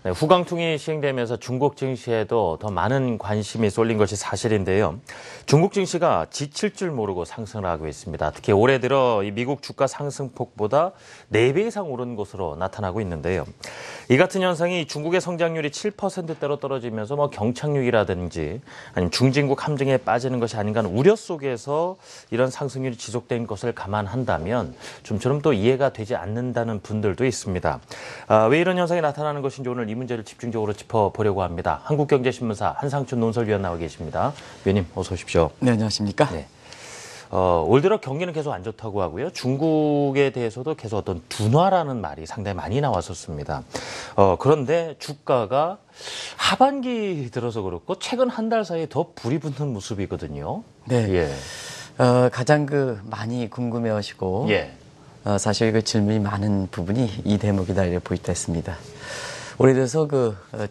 네, 후강통이 시행되면서 중국 증시에도 더 많은 관심이 쏠린 것이 사실인데요. 중국 증시가 지칠 줄 모르고 상승을 하고 있습니다. 특히 올해 들어 이 미국 주가 상승폭보다 4배 이상 오른 것으로 나타나고 있는데요. 이 같은 현상이 중국의 성장률이 7%대로 떨어지면서 경착륙이라든지 아니면 중진국 함정에 빠지는 것이 아닌가 하는 우려 속에서 이런 상승률이 지속된 것을 감안한다면 좀처럼 또 이해가 되지 않는다는 분들도 있습니다. 왜 이런 현상이 나타나는 것인지 오늘 이 문제를 집중적으로 짚어보려고 합니다. 한국경제신문사 한상춘 논설위원 나와 계십니다. 위원님 어서 오십시오. 네, 안녕하십니까? 네. 올 들어 경기는 계속 안 좋다고 하고요. 중국에 대해서도 계속 어떤 둔화라는 말이 상당히 많이 나왔었습니다. 그런데 주가가 하반기 들어서 그렇고 최근 한 달 사이에 더 불이 붙는 모습이거든요. 네. 예. 가장 많이 궁금해하시고 예. 사실 질문이 많은 부분이 이 대목이다 이렇게 보였습니다. 올해 들어서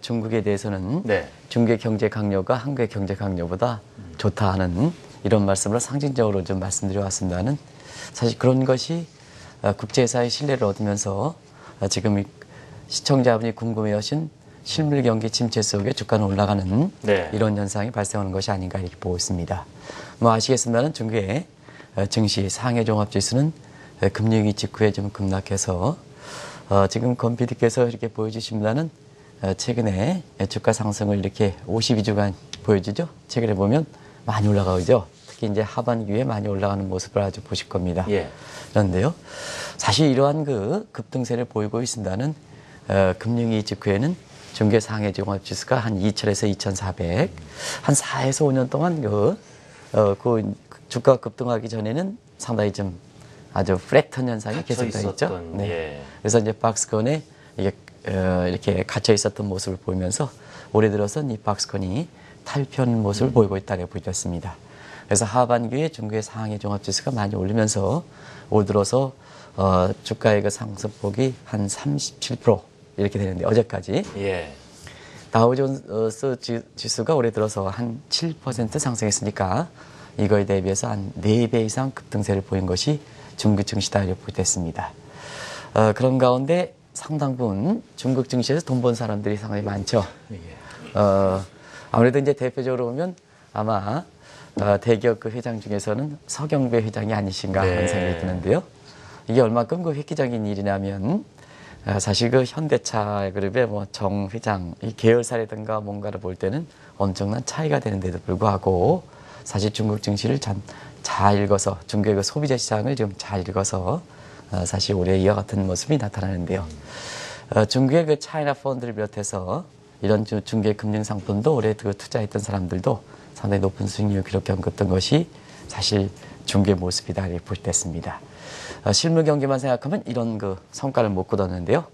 중국에 대해서는 네. 중국의 경제 강요가 한국의 경제 강요보다 좋다 하는 이런 말씀을 상징적으로 좀 말씀드려 왔습니다는 사실 그런 것이 국제사의 신뢰를 얻으면서 지금 시청자분이 궁금해하신 실물 경기 침체 속에 주가는 올라가는 네. 이런 현상이 발생하는 것이 아닌가 이렇게 보고 있습니다. 아시겠습니다만 중국의 증시 상해 종합지수는 금융위기 직후에 좀 급락해서 지금 권 PD께서 이렇게 보여주십니다는 최근에 주가 상승을 이렇게 52주간 보여주죠. 최근에 보면 많이 올라가죠. 특히 이제 하반기에 많이 올라가는 모습을 아주 보실 겁니다. 예. 그런데요, 사실 이러한 급등세를 보이고 있습니다는 금융위기 직후에는 중개 상해 종합지수가 한 2,000에서 2,400, 한 4에서 5년 동안 주가 급등하기 전에는 상당히 좀 아주 플랫한 현상이 계속되어 있죠. 네. 예. 그래서 이제 박스권에 이렇게 갇혀 있었던 모습을 보이면서 올해 들어서는 이 박스권이 탈피하는 모습을 보이고 있다고 보였습니다. 그래서 하반기에 중국의 상해 종합지수가 많이 올리면서 올 들어서 주가의 상승폭이 한 37% 이렇게 되는데 어제까지 예. 다우존스 지수가 올해 들어서 한 7% 상승했으니까 이거에 대비해서 한 4배 이상 급등세를 보인 것이 중국 증시다 이렇게 보였습니다. 그런 가운데 상당 부분 중국 증시에서 돈 번 사람들이 상당히 많죠. 아무래도 이제 대표적으로 보면 아마 대기업 회장 중에서는 서경배 회장이 아니신가 하는 생각이 드는데요. 이게 얼마큼 획기적인 일이냐면 사실 현대차 그룹의 정 회장 이 계열사라든가 뭔가를 볼 때는 엄청난 차이가 되는데도 불구하고 사실 중국 증시를 잘 읽어서 중국의 소비자 시장을 좀 잘 읽어서 사실 올해 이와 같은 모습이 나타나는데요. 중국의 차이나 펀드를 비롯해서 이런 중개 금융 상품도 올해 투자했던 사람들도 상당히 높은 수익률을 기록했던 것이 사실 중개 모습이다 이렇게 볼 때 있습니다. 실물 경기만 생각하면 이런 성과를 못 거뒀는데요.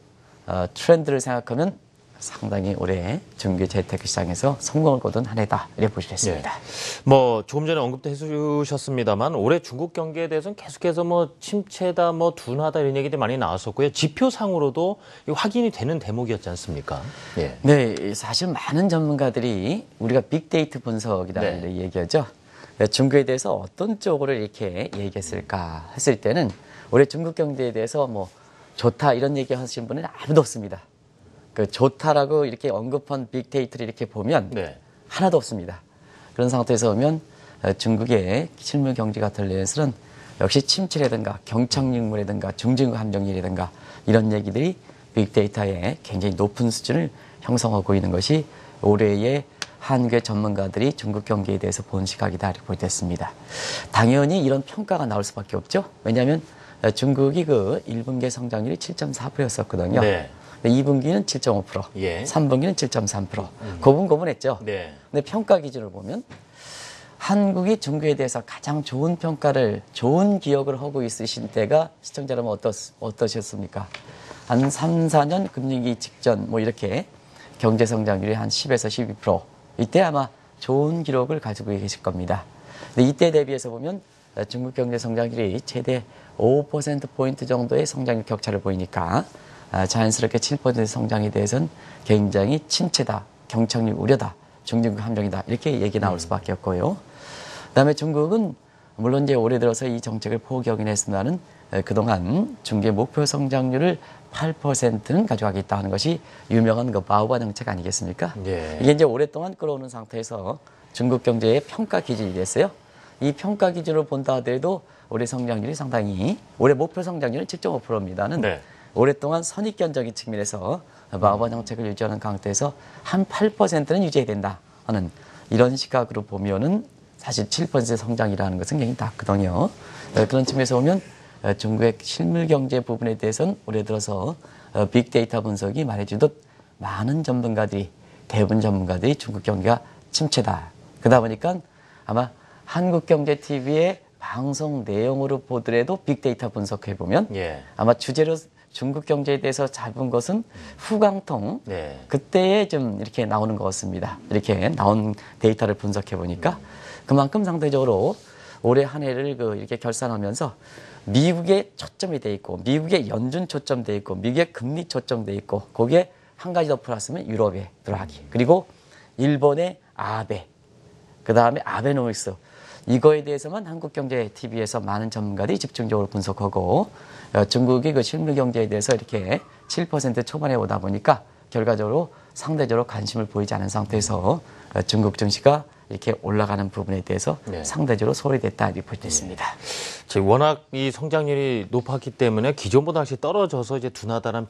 트렌드를 생각하면 상당히 올해 중개 재테크 시장에서 성공을 거둔 한 해다 이렇게 보시겠습니다. 네. 조금 전에 언급도 해주셨습니다만 올해 중국 경기에 대해서는 계속해서 침체다, 둔화다 이런 얘기들이 많이 나왔었고요. 지표상으로도 확인이 되는 대목이었지 않습니까? 예. 네, 사실 많은 전문가들이 우리가 빅데이터 분석이라는 네. 얘기하죠. 중국에 대해서 어떤 쪽으로 이렇게 얘기했을까 했을 때는 올해 중국 경제에 대해서 좋다 이런 얘기 하시는 분은 아무도 없습니다. 좋다라고 이렇게 언급한 빅데이터를 이렇게 보면 네. 하나도 없습니다. 그런 상태에서 보면 중국의 실물 경제 같은 데에서는 역시 침체라든가 경착륙이라든가 중진국 함정이라든가 이런 얘기들이 빅데이터에 굉장히 높은 수준을 형성하고 있는 것이 올해의 한국의 전문가들이 중국 경기에 대해서 본 시각이다 이렇게 보였습니다. 당연히 이런 평가가 나올 수밖에 없죠. 왜냐하면 중국이 1분기 성장률이 7.4%였었거든요. 네. 2분기는 7.5%, 예. 3분기는 7.3%. 고분고분했죠. 네. 근데 평가 기준을 보면 한국이 중국에 대해서 가장 좋은 평가를, 좋은 기억을 하고 있으신 때가 시청자 여러분 어떠셨습니까? 한 3, 4년 금융위기 직전 이렇게 경제 성장률이 한 10에서 12%. 이때 아마 좋은 기록을 가지고 계실 겁니다. 근데 이때 대비해서 보면 중국 경제 성장률이 최대 5%포인트 정도의 성장률 격차를 보이니까 자연스럽게 7% 성장에 대해서는 굉장히 침체다, 경착륙 우려다, 중진국 함정이다 이렇게 얘기 나올 수밖에 없고요. 그다음에 중국은 물론 이제 올해 들어서 이 정책을 포기하긴 했습니다는 그동안 중국의 목표 성장률을 8%는 가져가겠다 하는 것이 유명한 그 바오바 정책 아니겠습니까? 예. 이게 이제 오랫동안 끌어오는 상태에서 중국 경제의 평가 기준이 됐어요. 이 평가 기준을 본다 하더라도 올해 성장률이 상당히 올해 목표 성장률은 7.5%입니다는 네. 오랫동안 선입견적인 측면에서 바오바 정책을 유지하는 강태에서 한 8%는 유지해야 된다 하는 이런 시각으로 보면은 사실 7% 성장이라는 것은 굉장히 낮거든요. 그런 측면에서 보면 중국의 실물 경제 부분에 대해서는 올해 들어서 빅데이터 분석이 말해주듯 많은 전문가들이 대부분 전문가들이 중국 경기가 침체다. 그러다 보니까 아마 한국경제TV의 방송 내용으로 보더라도 빅데이터 분석해 보면 예. 아마 주제로 중국 경제에 대해서 잡은 것은 후광통 네. 그때에 좀 이렇게 나오는 것 같습니다. 이렇게 나온 데이터를 분석해 보니까 그만큼 상대적으로 올해 한 해를 이렇게 결산하면서 미국에 초점이 돼 있고 미국의 연준 초점돼 있고 미국의 금리 초점돼 있고 거기에 한 가지 더 플러스면 유럽의 드라기 그리고 일본의 아베 그 다음에 아베노믹스 이거에 대해서만 한국경제TV에서 많은 전문가들이 집중적으로 분석하고 중국이 그 실물 경제에 대해서 이렇게 7% 초반에 오다 보니까 결과적으로 상대적으로 관심을 보이지 않은 상태에서 중국 증시가 이렇게 올라가는 부분에 대해서 네. 상대적으로 소홀했다 이렇게 볼 수 있습니다. 워낙 이 성장률이 높았기 때문에 기존보다 다시 떨어져서 이제 둔화됐다는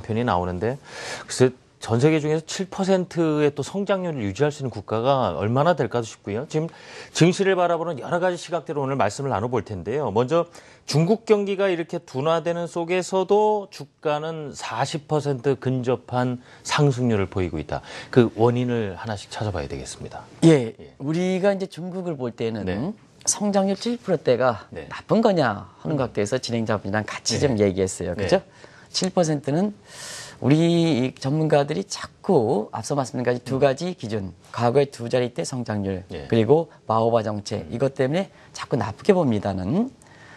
편이 나오는데 글쎄 전 세계 중에서 7%의 또 성장률을 유지할 수 있는 국가가 얼마나 될까 싶고요. 지금 증시를 바라보는 여러 가지 시각대로 오늘 말씀을 나눠볼 텐데요. 먼저 중국 경기가 이렇게 둔화되는 속에서도 주가는 40% 근접한 상승률을 보이고 있다. 그 원인을 하나씩 찾아봐야 되겠습니다. 예, 우리가 이제 중국을 볼 때는 네. 성장률 7%대가 네. 나쁜 거냐 하는 각도에서 진행자분이랑 같이 좀 얘기했어요. 그죠? 7%는 우리 전문가들이 자꾸 앞서 말씀드린 두 가지 기준, 과거의 두 자릿대 성장률, 그리고 마오바 정책, 이것 때문에 자꾸 나쁘게 봅니다는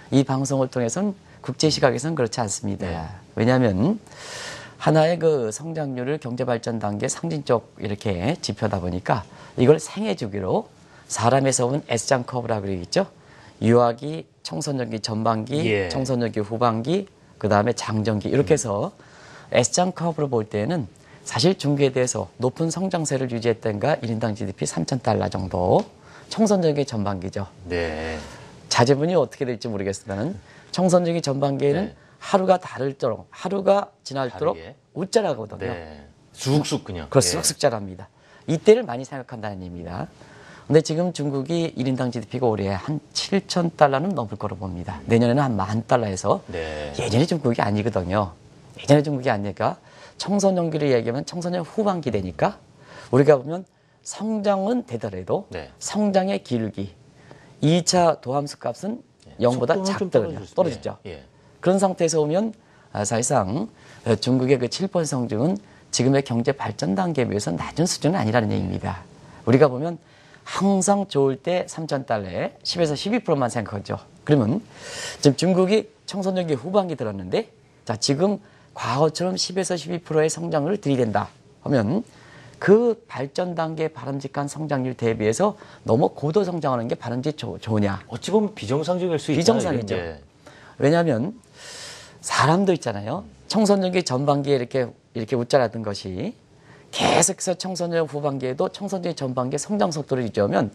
이 방송을 통해서는 국제 시각에서는 그렇지 않습니다. 왜냐하면 하나의 그 성장률을 경제발전 단계 상징적 이렇게 지표다 보니까 이걸 생애 주기로 사람에서 온 S장 커브라고 그러겠죠. 유아기, 청소년기 전반기, 청소년기 후반기, 그 다음에 장정기 이렇게 해서 S장 커브로 볼 때는 사실 중국에 대해서 높은 성장세를 유지했던가 1인당 GDP 3,000달러 정도 청소년기 전반기죠. 네. 자제분이 어떻게 될지 모르겠으면 청소년기 전반기에는 하루가 다를도록 하루가 지날도록 웃자라거든요. 네. 쑥쑥 그냥. 쑥쑥 자랍니다. 이때를 많이 생각한다는 얘기입니다. 근데 지금 중국이 1인당 GDP가 올해 한 7,000달러는 넘을 거로 봅니다. 내년에는 한 10,000달러에서 예전에 중국이 아니거든요. 예전에 중국이 아니니까 청소년기를 얘기하면 청소년 후반기 되니까 우리가 보면 성장은 되더라도 성장의 기울기 2차 도함수 값은 0보다 작거든요. 떨어지죠. 그런 상태에서 오면 사실상 중국의 그 7% 성장은 지금의 경제 발전 단계에 비해서 낮은 수준은 아니라는 얘기입니다. 우리가 보면 항상 좋을 때 3,000달러에 10에서 12%만 생각하죠. 그러면 지금 중국이 청소년기 후반기 들었는데 자 지금 과거처럼 10에서 12%의 성장을 들이댄다 하면 그 발전 단계의 바람직한 성장률 대비해서 너무 고도 성장하는 게 바람직 좋으냐? 어찌 보면 비정상적일 수 있죠. 비정상이죠. 왜냐하면 사람도 있잖아요. 청소년기 전반기에 이렇게 웃자라던 것이 계속해서 청소년 후반기에도 청소년 전반기에 성장 속도를 유지하면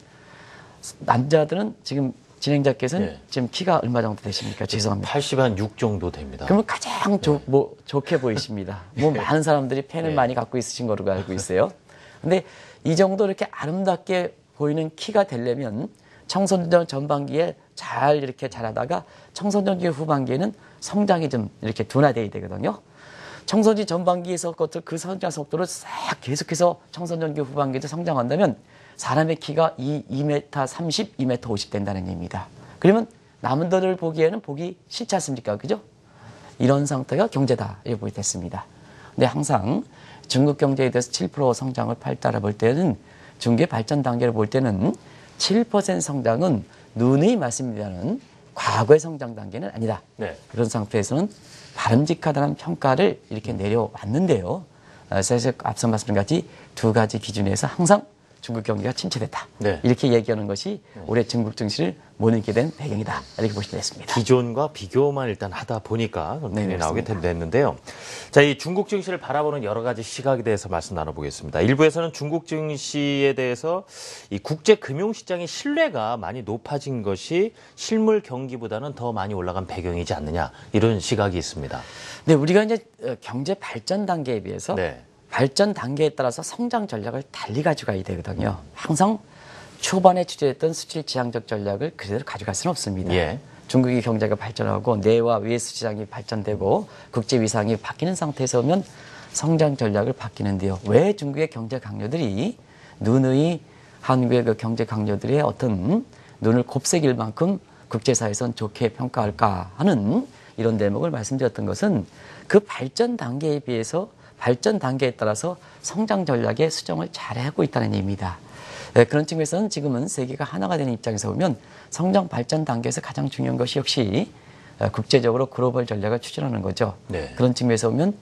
남자들은 지금 진행자께서는 지금 키가 얼마 정도 되십니까? 죄송합니다. 80한6 정도 됩니다. 그러면 가장 좋게 보이십니다. 많은 사람들이 팬을 많이 갖고 있으신 거로 알고 있어요. 근데 이 정도 이렇게 아름답게 보이는 키가 되려면 청소년 전반기에 잘 이렇게 자라다가 청소년기 후반기에는 성장이 좀 이렇게 둔화돼야 되거든요. 청소년 전반기에서 그 성장 속도를 싹 계속해서 청소년기 후반기에도 성장한다면 사람의 키가 2m 30, 2m 50 된다는 얘기입니다. 그러면 남들을 보기에는 보기 싫지 않습니까? 그죠? 이런 상태가 경제다. 이렇게 보게 됐습니다. 근데 항상 중국 경제에 대해서 7% 성장을 따라 볼 때는 중국의 발전 단계를 볼 때는 7% 성장은 누누이 말씀드리는 과거의 성장 단계는 아니다. 그런 상태에서는 바람직하다는 평가를 이렇게 내려왔는데요. 사실 앞서 말씀드린 같이 두 가지 기준에서 항상 중국 경기가 침체됐다. 네. 이렇게 얘기하는 것이 올해 중국 증시를 못 읽게 된 배경이다. 이렇게 보시면 되겠습니다. 기존과 비교만 일단 하다 보니까 그렇게 네, 나오게 그렇습니다. 됐는데요. 자, 이 중국 증시를 바라보는 여러 가지 시각에 대해서 말씀 나눠보겠습니다. 일부에서는 중국 증시에 대해서 이 국제 금융시장의 신뢰가 많이 높아진 것이 실물 경기보다는 더 많이 올라간 배경이지 않느냐 이런 시각이 있습니다. 네, 우리가 이제 경제 발전 단계에 비해서 네. 발전 단계에 따라서 성장 전략을 달리 가져가야 되거든요. 항상 초반에 추진했던 수출 지향적 전략을 그대로 가져갈 수는 없습니다. 예. 중국의 경제가 발전하고 내와 외 시장이 발전되고 국제 위상이 바뀌는 상태에서 오면 성장 전략을 바뀌는데요. 왜 중국의 경제 강요들이 누누이 한국의 그 경제 강요들의 어떤 눈을 곱새길 만큼 국제사회에선 좋게 평가할까 하는 이런 대목을 말씀드렸던 것은 그 발전 단계에 비해서 발전 단계에 따라서 성장 전략의 수정을 잘하고 있다는 의미입니다. 그런 측면에서는 지금은 세계가 하나가 되는 입장에서 보면 성장 발전 단계에서 가장 중요한 것이 역시 국제적으로 글로벌 전략을 추진하는 거죠. 네. 그런 측면에서 보면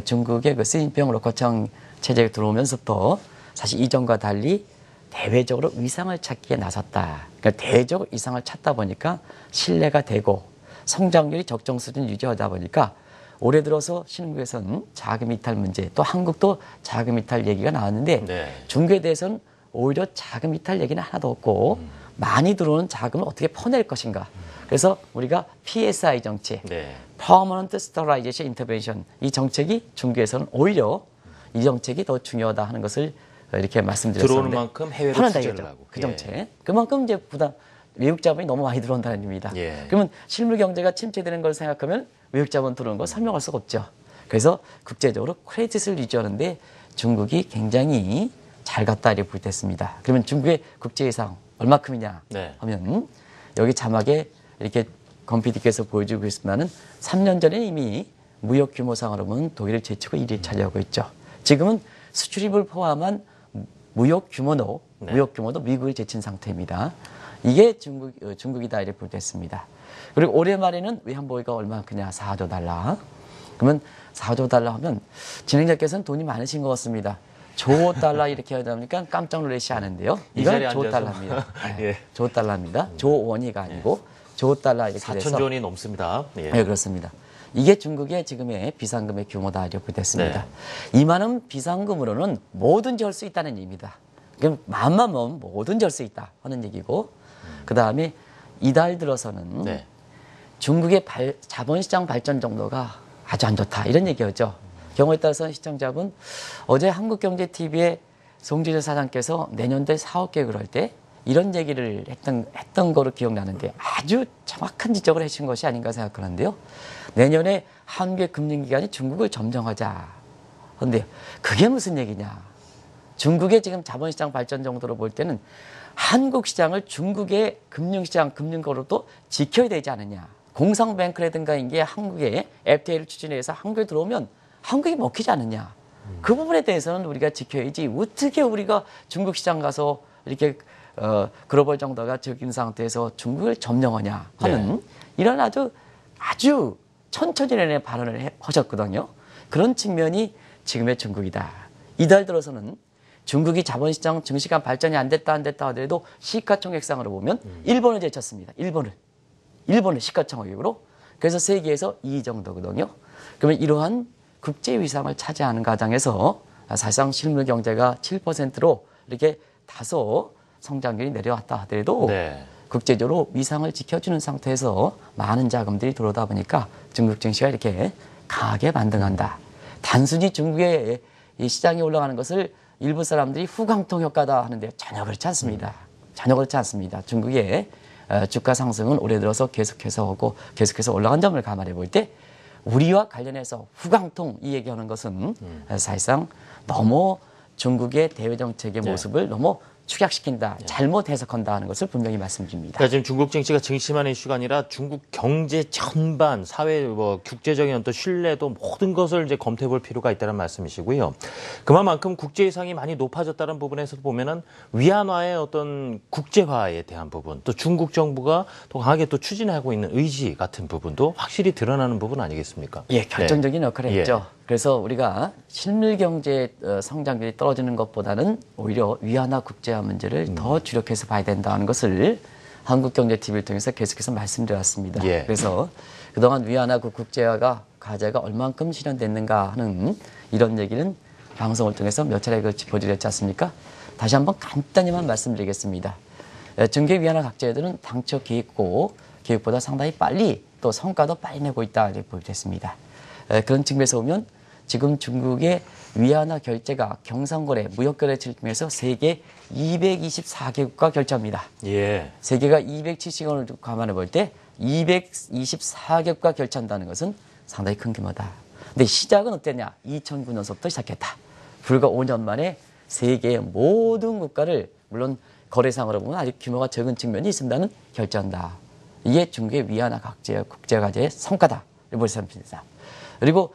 중국의 그 시진핑 러커청 체제가 들어오면서부터 사실 이전과 달리 대외적으로 위상을 찾기에 나섰다. 그러니까 대외적으로 위상을 찾다 보니까 신뢰가 되고 성장률이 적정 수준 유지하다 보니까 올해 들어서 신흥국에서는 자금 이탈 문제, 또 한국도 자금 이탈 얘기가 나왔는데 네. 중국에 대해서는 오히려 자금 이탈 얘기는 하나도 없고 많이 들어오는 자금을 어떻게 퍼낼 것인가. 그래서 우리가 PSI 정책, 네. Permanent Stabilization Intervention, 이 정책이 중국에서는 오히려 이 정책이 더 중요하다 하는 것을 이렇게 말씀드렸었는데 들어오는 만큼 해외로 편한다 투자를 이거죠. 하고. 그 정책. 그만큼 이제 부담, 외국 자본이 너무 많이 들어온다는 의미입니다. 예. 그러면 실물 경제가 침체되는 걸 생각하면 외국 자본 들어오는 걸 설명할 수가 없죠. 그래서 국제적으로 크레딧을 유지하는데 중국이 굉장히 잘 갔다 이렇게 볼 때 했습니다. 그러면 중국의 국제 예상 얼마큼이냐 네. 하면 여기 자막에 이렇게 검PD께서 보여주고 있습니다는 3년 전에 이미 무역 규모상으로 보면 독일을 제치고 1위를 차지하고 있죠. 지금은 수출입을 포함한 무역 규모도 미국을 제친 상태입니다. 이게 중국이다 이렇게 볼 때 했습니다. 그리고 올해 말에는 외환보유가 얼마큼이냐 4조 달러. 그러면 4조 달러 하면 진행자께서는 돈이 많으신 것 같습니다. 조 달러 이렇게 하다 보니까 깜짝 놀라시 않은데요. 이건 조 달러입니다. 네, 예. 조 달러입니다. 조 원이가 아니고 조 달러 이렇게 돼서 4천조 원이 넘습니다. 예. 네, 그렇습니다. 이게 중국의 지금의 비상금의 규모다 이렇게 됐습니다. 이만한 비상금으로는 뭐든지 할 수 있다는 얘기입니다. 그럼 마음만 먹으면 뭐든지 할 수 있다 하는 얘기고 그 다음에 이달 들어서는 네. 중국의 자본시장 발전 정도가 아주 안 좋다 이런 얘기였죠. 경우에 따라서 시청자분 어제 한국경제TV에 송지효 사장께서 내년도에 사업 계획을 할 때 이런 얘기를 했던 거로 기억나는데 아주 정확한 지적을 해주신 것이 아닌가 생각하는데요. 내년에 한국의 금융기관이 중국을 점령하자. 그런데 그게 무슨 얘기냐. 중국의 지금 자본시장 발전 정도로 볼 때는 한국 시장을 중국의 금융시장, 금융거로도 지켜야 되지 않느냐. 공상뱅크라든가 이게 한국의 FTA를 추진해서 한국에 들어오면 한국이 먹히지 않느냐. 그 부분에 대해서는 우리가 지켜야지. 어떻게 우리가 중국 시장 가서 이렇게 글로벌 정도가 적인 상태에서 중국을 점령하냐 하는 이런 아주 천천히 발언을 하셨거든요. 그런 측면이 지금의 중국이다. 이달 들어서는 중국이 자본시장 증시가 발전이 안 됐다 하더라도 시가총액상으로 보면 일본을 제쳤습니다. 일본을 시가총액으로. 그래서 세계에서 2위 정도거든요. 그러면 이러한 국제 위상을 차지하는 과정에서 사실상 실물 경제가 7%로 이렇게 다소 성장률이 내려왔다 하더라도 국제적으로 위상을 지켜주는 상태에서 많은 자금들이 들어오다 보니까 중국 증시가 이렇게 강하게 반등한다. 단순히 중국의 이 시장이 올라가는 것을 일부 사람들이 후광통 효과다 하는데 전혀 그렇지 않습니다. 전혀 그렇지 않습니다. 중국의 주가 상승은 올해 들어서 계속해서 오고 계속해서 올라간 점을 감안해 볼 때 우리와 관련해서 후광통 이 얘기하는 것은 사실상 너무 중국의 대외 정책의 모습을 너무 축약시킨다, 잘못 해석한다 하는 것을 분명히 말씀드립니다. 그러니까 지금 중국 증시가 증시만 이슈가 아니라 중국 경제 전반, 사회, 국제적인 어떤 신뢰도 모든 것을 이제 검토해 볼 필요가 있다는 말씀이시고요. 그만큼 국제 위상이 많이 높아졌다는 부분에서 보면은 위안화의 어떤 국제화에 대한 부분, 또 중국 정부가 또 강하게 또 추진하고 있는 의지 같은 부분도 확실히 드러나는 부분 아니겠습니까? 예, 결정적인 역할을 예. 했죠. 그래서 우리가 실물 경제 성장률이 떨어지는 것보다는 오히려 위안화 국제화 문제를 더 주력해서 봐야 된다는 것을 한국경제TV를 통해서 계속해서 말씀드렸습니다. 예. 그래서 그동안 위안화 국제화가 과제가 얼만큼 실현됐는가 하는 이런 얘기는 방송을 통해서 몇 차례 짚어드렸지 않습니까? 다시 한번 간단히만 말씀드리겠습니다. 중개 위안화 국제화들은 당초 계획보다 상당히 빨리 또 성과도 빨리 내고 있다 이렇게 보여졌습니다. 그런 측면에서 보면 지금 중국의 위안화 결제가 경상거래, 무역거래 측면에서 세계 224개국과 결제합니다. 예. 세계가 270원을 감안해 볼 때 224개국과 결제한다는 것은 상당히 큰 규모다. 근데 시작은 어땠냐? 2009년서부터 시작했다. 불과 5년 만에 세계의 모든 국가를 물론 거래상으로 보면 아직 규모가 적은 측면이 있습니다는 결제한다. 이게 중국의 위안화 국제과제의 성과다. 이렇게 말씀드립니다. 그리고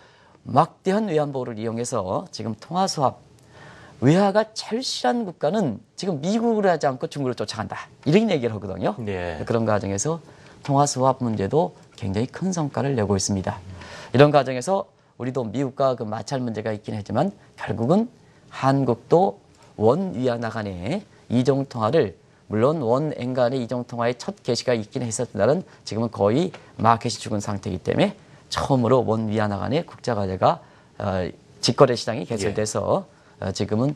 막대한 외환보호를 이용해서 지금 통화수합, 외화가 제일 실한 국가는 지금 미국으로 하지 않고 중국으로 쫓아간다. 이런 얘기를 하거든요. 네. 그런 과정에서 통화수합 문제도 굉장히 큰 성과를 내고 있습니다. 이런 과정에서 우리도 미국과 그 마찰 문제가 있긴 하지만 결국은 한국도 원 위안화 간의 이종통화를 물론 원엔 간의 이종통화의 첫 개시가 있긴 했었지만 지금은 거의 마켓이 죽은 상태이기 때문에 처음으로 원 위안화 간의 국제과제가 직거래 시장이 개설돼서 지금은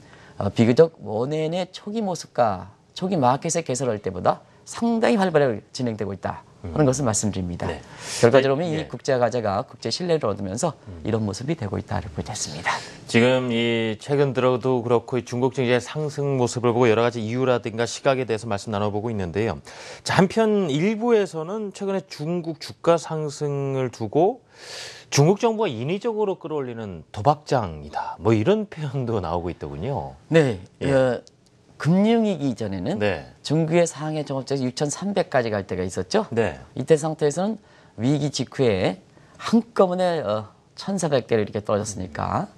비교적 원엔의 초기 모습과 초기 마켓에 개설할 때보다 상당히 활발하게 진행되고 있다 하는 것을 말씀드립니다. 네. 결과적으로 보면 이 국제과제가 국제 신뢰를 얻으면서 이런 모습이 되고 있다고 보겠습니다. 지금 이 최근 들어도 그렇고 중국 증시의 상승 모습을 보고 여러 가지 이유라든가 시각에 대해서 말씀 나눠보고 있는데요. 자, 한편 일부에서는 최근에 중국 주가 상승을 두고 중국 정부가 인위적으로 끌어올리는 도박장이다. 뭐 이런 표현도 나오고 있더군요. 네. 금융위기 이전에는 네. 중국의 상해 종합적이 6,300까지 갈 때가 있었죠. 네. 이때 상태에서는 위기 직후에 한꺼번에 1,400개를 이렇게 떨어졌으니까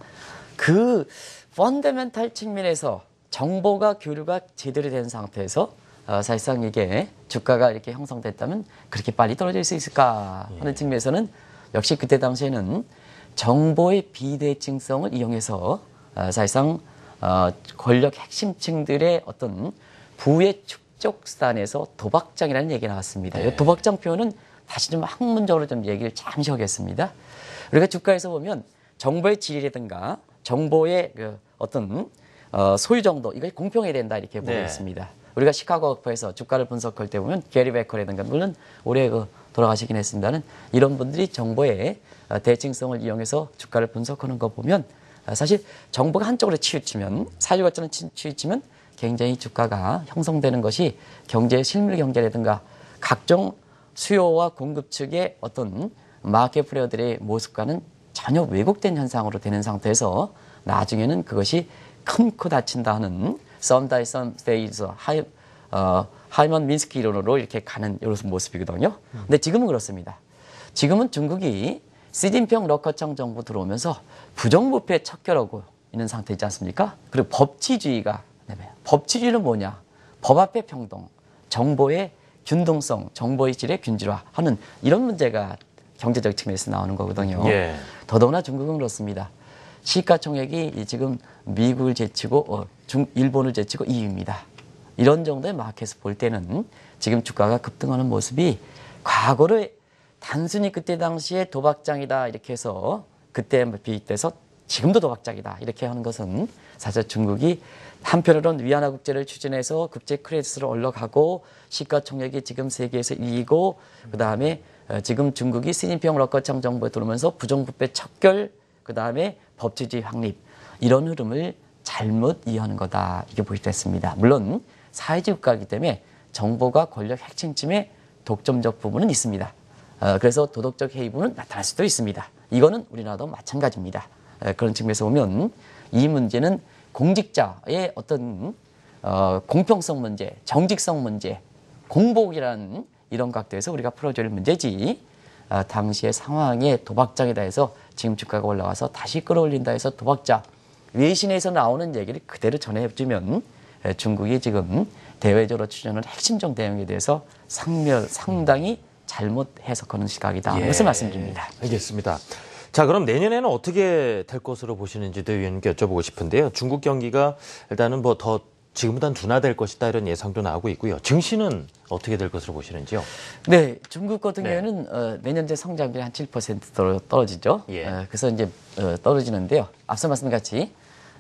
그 펀더멘탈 측면에서 정보가 교류가 제대로 된 상태에서 사실상 이게 주가가 이렇게 형성됐다면 그렇게 빨리 떨어질 수 있을까 하는 측면에서는 역시 그때 당시에는 정보의 비대칭성을 이용해서 사실상 권력 핵심층들의 어떤 부의 축적수단에서 도박장이라는 얘기가 나왔습니다. 네. 도박장 표현은 다시 좀 학문적으로 좀 얘기를 잠시 하겠습니다. 우리가 주가에서 보면 정보의 질이라든가 정보의 그 어떤 소유 정도 이걸 공평해야 된다 이렇게 보고 네. 있습니다. 우리가 시카고 학파에서 주가를 분석할 때 보면 게리 베커라든가 물론 올해 돌아가시긴 했습니다는 이런 분들이 정보의 대칭성을 이용해서 주가를 분석하는 거 보면 사실 정보가 한쪽으로 치우치면 사유가처럼 치우치면 굉장히 주가가 형성되는 것이 경제의 실물 경제라든가 각종 수요와 공급 측의 어떤 마켓 플레이어들의 모습과는 전혀 왜곡된 현상으로 되는 상태에서 나중에는 그것이 큰 코 다친다 하는 썸다이 썸데이에서 하이먼 민스키 이론으로 이렇게 가는 이런 모습이거든요. 근데 지금은 그렇습니다. 지금은 중국이 시진핑 러커청 정부 들어오면서 부정부패에 척결하고 있는 상태이지 않습니까? 그리고 법치주의가 법치주의는 뭐냐? 법 앞에 평등, 정보의 균등성, 정보의 질의 균질화 하는 이런 문제가 경제적 측면에서 나오는 거거든요. 예. 더더구나 중국은 그렇습니다. 시가총액이 지금 미국을 제치고 일본을 제치고 2위입니다. 이런 정도의 마켓에서 볼 때는 지금 주가가 급등하는 모습이 과거를 단순히 그때 당시에 도박장이다 이렇게 해서 그때 비롯돼서 지금도 도박장이다 이렇게 하는 것은 사실 중국이 한편으로는 위안화 국제를 추진해서 국제 크레딧으로 올라가고 시가총액이 지금 세계에서 2위고 그다음에 지금 중국이 시진핑 러커청 정부에 들어오면서 부정부패 척결 그다음에 법치주의 확립 이런 흐름을 잘못 이해하는 거다 이게 보여졌습니다. 물론 사회주의 국가이기 때문에 정보가 권력 핵심층의 독점적 부분은 있습니다. 그래서 도덕적 해이부는 나타날 수도 있습니다. 이거는 우리나라도 마찬가지입니다. 그런 측면에서 보면 이 문제는 공직자의 어떤 공평성 문제, 정직성 문제, 공복이라는 이런 각도에서 우리가 풀어줄 문제지 당시의 상황에 도박장이다 해서 지금 주가가 올라와서 다시 끌어올린다 해서 도박장, 외신에서 나오는 얘기를 그대로 전해주면 중국이 지금 대외적으로 추진하는 핵심적 대응에 대해서 상당히 잘못 해석하는 시각이다. 이것을 말씀드립니다. 알겠습니다. 자, 그럼 내년에는 어떻게 될 것으로 보시는지도 의원님께 여쭤보고 싶은데요. 중국 경기가 일단은 뭐 더 지금보다는 둔화될 것이다 이런 예상도 나오고 있고요. 증시는 어떻게 될 것으로 보시는지요? 네, 중국 같은 경우에는 내년제 성장률이 한 7% 떨어지죠. 그래서 이제 떨어지는데요. 앞서 말씀같이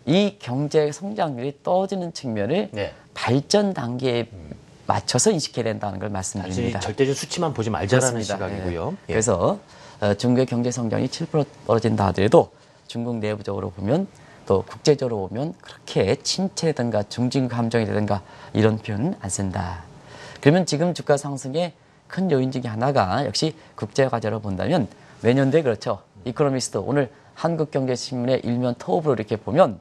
이 경제 성장률이 떨어지는 측면을 발전 단계에 맞춰서 인식해야 된다는 걸 말씀드립니다. 절대적 수치만 보지 말자라는 그렇습니다. 시각이고요. 그래서 중국의 경제 성장이 7% 떨어진다 하더라도 중국 내부적으로 보면 또 국제적으로 보면 그렇게 침체라든가 중진국 함정이라든가 이런 표현은 안 쓴다. 그러면 지금 주가 상승의 큰 요인 중에 하나가 역시 국제 과제로 본다면 내년도에 그렇죠. 이코노미스트 오늘 한국경제신문의 일면 토업으로 이렇게 보면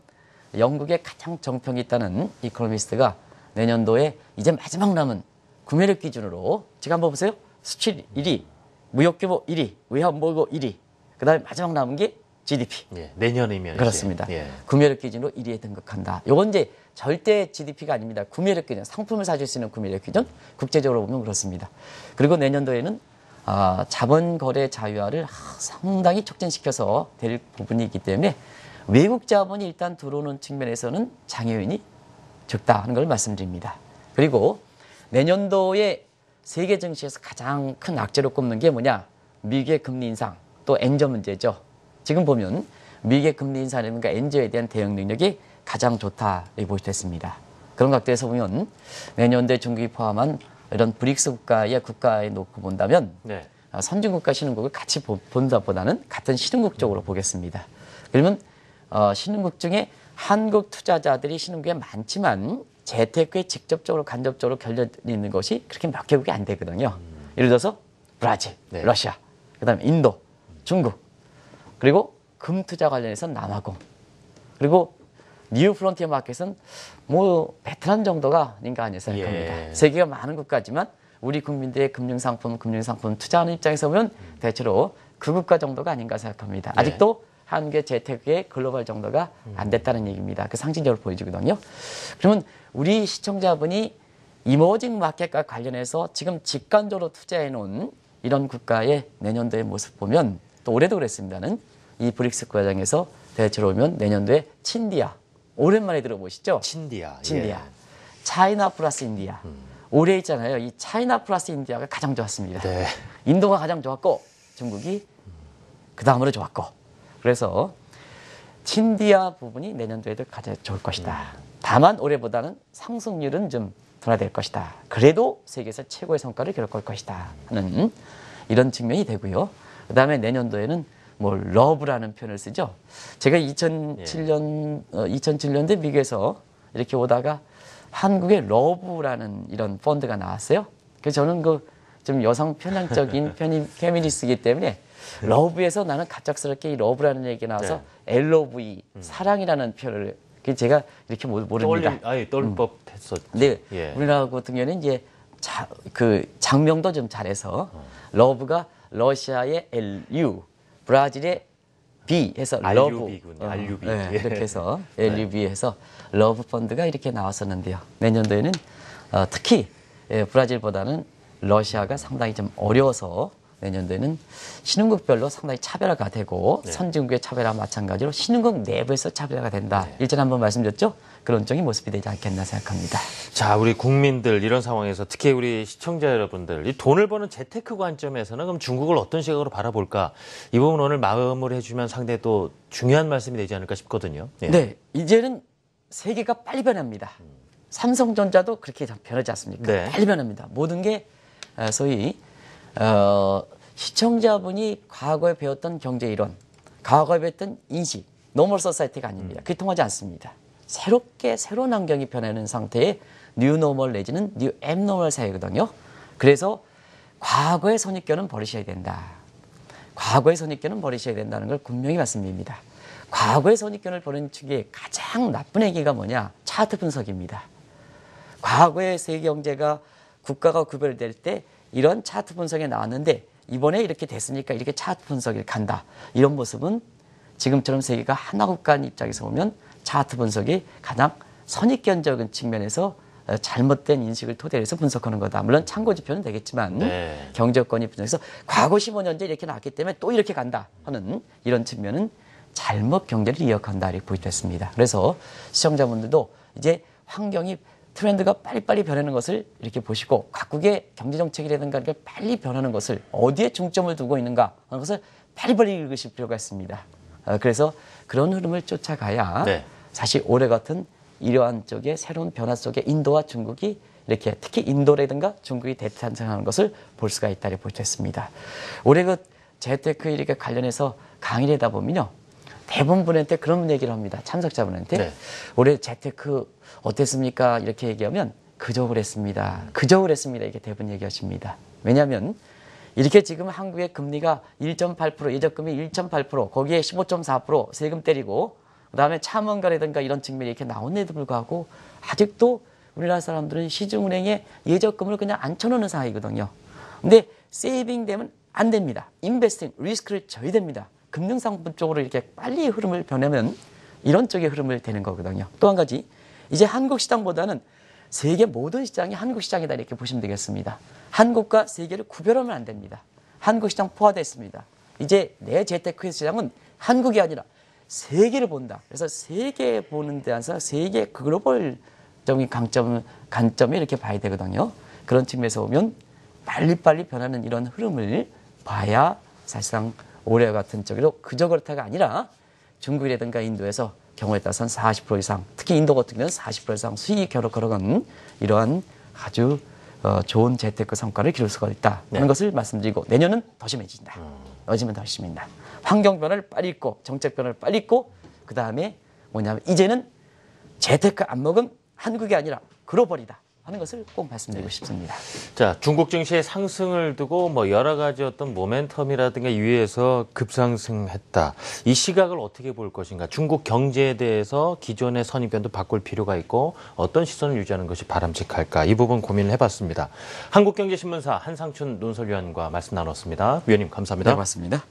영국에 가장 정평이 있다는 이코노미스트가 내년도에 이제 마지막 남은 구매력 기준으로 지금 한번 보세요. 수출 1위, 무역규모 1위, 외환보고 1위, 그 다음에 마지막 남은 게 GDP. 내년이면 그렇습니다. 구매력 기준으로 1위에 등극한다. 요건 이제 절대 GDP가 아닙니다. 구매력 기준, 상품을 사줄 수 있는 구매력 기준, 국제적으로 보면 그렇습니다. 그리고 내년도에는 자본 거래 자유화를 상당히 촉진시켜서 될 부분이 있기 때문에 외국 자본이 일단 들어오는 측면에서는 장애 요인이 적다 하는 걸 말씀드립니다. 그리고 내년도에 세계 증시에서 가장 큰 악재로 꼽는 게 뭐냐? 미국의 금리 인상, 또 엔저 문제죠. 지금 보면 미국의 금리 인상이라든가 엔저에 대한 대응 능력이 가장 좋다 이렇게 보시됐습니다. 그런 각도에서 보면 내년도에 중국이 포함한 이런 브릭스 국가에 놓고 본다면 선진국과 신흥국을 같이 본다보다는 같은 신흥국 쪽으로 보겠습니다. 그러면 신흥국 중에 한국 투자자들이 신흥국에 많지만 재테크에 직접적으로 간접적으로 결렬이 있는 것이 그렇게 몇 개국이 안 되거든요. 예를 들어서 브라질, 러시아, 그다음에 인도, 중국, 그리고 금투자 관련해서는 남아공, 그리고 뉴 프론티어 마켓은 뭐 베트남 정도가 아닌가 하는 생각합니다. 세계가 많은 국가지만 우리 국민들의 금융상품 투자하는 입장에서 보면 대체로 그 국가 정도가 아닌가 생각합니다. 아직도 한국의 재테크의 글로벌 정도가 안 됐다는 얘기입니다. 그 상징적으로 보여지거든요. 그러면 우리 시청자분이 이머징 마켓과 관련해서 지금 직관적으로 투자해 놓은 이런 국가의 내년도의 모습 보면 또 올해도 그랬습니다는 이 브릭스 국가장에서 대체로 보면 내년도에 친디아 오랜만에 들어보시죠? 친디아. 차이나 플러스 인디아. 올해 있잖아요. 이 차이나 플러스 인디아가 가장 좋았습니다. 네. 인도가 가장 좋았고 중국이 그 다음으로 좋았고 그래서 친디아 부분이 내년도에도 가장 좋을 것이다. 다만 올해보다는 상승률은 좀 둔화될 것이다. 그래도 세계에서 최고의 성과를 기록할 것이다 하는 이런 측면이 되고요. 그 다음에 내년도에는 뭐 러브라는 표현을 쓰죠. 제가 2007년대 미국에서 이렇게 오다가 한국에 러브라는 이런 펀드가 나왔어요. 그래서 저는 그 좀 여성 편향적인 페미니스트이기 때문에 러브에서 나는 갑작스럽게 이 러브라는 얘기가 나와서 LOV 사랑이라는 표현을 제가 이렇게 모릅니다. 떠올 법했었죠. 네, 우리나라 같은 경우는 이제 그 장명도 좀 잘해서 러브가 러시아의 LU, 브라질의 B 해서 러브. RUB. 이렇게 해서 LUB 해서 러브 펀드가 이렇게 나왔었는데요. 내년도에는 특히 브라질보다는 러시아가 상당히 좀 어려워서 내년도에는 신흥국별로 상당히 차별화가 되고 선진국의 차별화와 마찬가지로 신흥국 내부에서 차별화가 된다. 일전에 한번 말씀드렸죠? 그런 쪽의 모습이 되지 않겠나 생각합니다. 자, 우리 국민들 이런 상황에서 특히 우리 시청자 여러분들 이 돈을 버는 재테크 관점에서는 그럼 중국을 어떤 시각으로 바라볼까? 이 부분 오늘 마감을 해주면 상당히 또 중요한 말씀이 되지 않을까 싶거든요. 네, 이제는 세계가 빨리 변합니다. 삼성전자도 그렇게 변하지 않습니까? 빨리 변합니다. 모든 게 소위 시청자분이 과거에 배웠던 경제 이론, 과거에 배웠던 인식, 노멀 소사이티가 아닙니다. 그게 통하지 않습니다. 새롭게 새로운 환경이 변하는 상태의 뉴 노멀 내지는 뉴 앱노멀 사회거든요. 그래서 과거의 선입견은 버리셔야 된다. 과거의 선입견은 버리셔야 된다는 걸 분명히 말씀드립니다. 과거의 선입견을 버리는 측의 가장 나쁜 얘기가 뭐냐? 차트 분석입니다. 과거의 세계 경제가 국가가 구별될 때 이런 차트 분석에 나왔는데 이번에 이렇게 됐으니까 이렇게 차트 분석이 간다. 이런 모습은 지금처럼 세계가 하나 국가인 입장에서 보면 차트 분석이 가장 선입견적인 측면에서 잘못된 인식을 토대로 해서 분석하는 거다. 물론 참고 지표는 되겠지만 네. 경제권이 분석해서 과거 15년 전에 이렇게 나왔기 때문에 또 이렇게 간다 하는 이런 측면은 잘못 경제를 이어간다 이렇게 보여졌습니다. 그래서 시청자분들도 이제 환경이 트렌드가 빨리빨리 변하는 것을 이렇게 보시고 각국의 경제정책이라든가 이렇게 빨리 변하는 것을 어디에 중점을 두고 있는가 하는 것을 빨리빨리 읽으실 필요가 있습니다. 그래서 그런 흐름을 쫓아가야 네. 사실 올해 같은 이러한 쪽의 새로운 변화 속에 인도와 중국이 이렇게 특히 인도라든가 중국이 대탄생하는 것을 볼 수가 있다 이렇게 보여졌습니다. 올해 그 재테크 이렇게 관련해서 강의를 하다 보면요. 대부분 분한테 그런 얘기를 합니다. 참석자분한테. 네. 올해 재테크 어땠습니까? 이렇게 얘기하면 그저 그랬습니다. 그저 그랬습니다. 이렇게 대부분 얘기하십니다. 왜냐하면 이렇게 지금 한국의 금리가 1.8%, 예적금이 1.8%, 거기에 15.4% 세금 때리고 그다음에 차문가라든가 이런 측면이 이렇게 나온데도 불구하고 아직도 우리나라 사람들은 시중은행에 예적금을 그냥 앉혀놓는 상황이거든요. 근데 세이빙 되면 안 됩니다. 인베스팅, 리스크를 져야 됩니다. 금융상품 쪽으로 이렇게 빨리 흐름을 변하면 이런 쪽의 흐름을 되는 거거든요. 또 한 가지, 이제 한국 시장보다는 세계 모든 시장이 한국 시장이다 이렇게 보시면 되겠습니다. 한국과 세계를 구별하면 안 됩니다. 한국 시장 포화되어 있습니다. 이제 내 재테크 시장은 한국이 아니라 세계를 본다. 그래서 세계 보는 데서 세계 글로벌적인 관점을 이렇게 봐야 되거든요. 그런 측면에서 보면 빨리빨리 변하는 이런 흐름을 봐야 사실상 올해 같은 쪽으로 그저 그렇다가 아니라 중국이라든가 인도에서 경우에 따라서는 40% 이상, 특히 인도 같은 경우는 40% 이상 수익이 걸어가는 이러한 아주 좋은 재테크 성과를 기를 수가 있다 하는 것을 말씀드리고 내년은 더 심해진다. 요즘은 더 심해진다. 환경 변화를 빨리 읽고 정책 변화를 빨리 읽고 그 다음에 뭐냐면 이제는 재테크 안목은 한국이 아니라 글로벌이다 하는 것을 꼭 말씀드리고 싶습니다. 자, 중국 증시의 상승을 두고 뭐 여러 가지 어떤 모멘텀이라든가 이유에서 급상승했다. 이 시각을 어떻게 볼 것인가? 중국 경제에 대해서 기존의 선입견도 바꿀 필요가 있고 어떤 시선을 유지하는 것이 바람직할까? 이 부분 고민을 해봤습니다. 한국경제신문사 한상춘 논설위원과 말씀 나눴습니다. 위원님 감사합니다. 네, 고맙습니다.